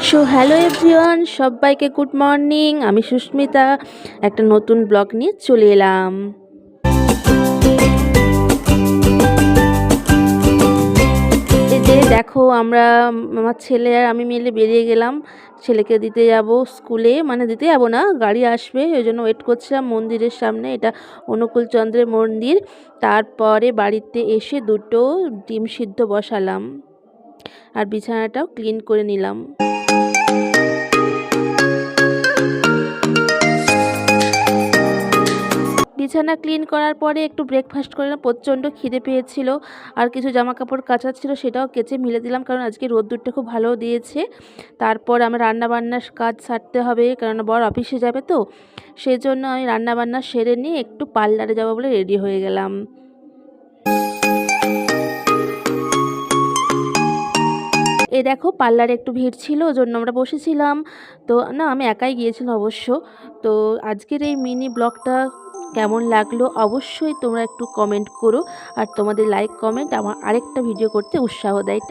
So hello everyone, সবাইকে good morning. আমি সুস্মিতা একটা নতুন ব্লগ নিয়ে চলে এলাম। এই যে দেখো, আমার ছেলে আর আমি মিলে বেরিয়ে গেলাম। ছেলেকে দিতে যাব স্কুলে, মানে দিতে যাব না, গাড়ি আসবে ওই জন্য ওয়েট করছিলাম মন্দিরের সামনে। এটা অনুকূলচন্দ্রের মন্দির। তারপরে বাড়িতে এসে দুটো ডিম সিদ্ধ বসালাম আর বিছানাটাও ক্লিন করে নিলাম। বিছানা ক্লিন করার পরে একটু ব্রেকফাস্ট করলাম। প্রচণ্ড খিদে পেয়েছিল আর কিছু জামা কাপড় কাচা ছিল, সেটাও কেচে মিলে দিলাম, কারণ আজকে রোদ্দুরটা খুব ভালো দিয়েছে। তারপর আমার রান্নাবান্নার কাজ সারতে হবে, কারণ বর অফিসে যাবে তো, সেই জন্য আমি রান্নাবান্না সেরে নিয়ে একটু পার্লারে যাবো বলে রেডি হয়ে গেলাম। এই দেখো, পার্লারে একটু ভিড় ছিল, ওই জন্য আমরা বসেছিলাম। তো না, আমি একাই গিয়েছিলাম অবশ্য। তো আজকের এই মিনি ব্লগটা কেমন লাগলো অবশ্যই তোমরা একটু কমেন্ট করো, আর তোমাদের লাইক কমেন্ট আমার আরেকটা ভিডিও করতে উৎসাহ দেয়।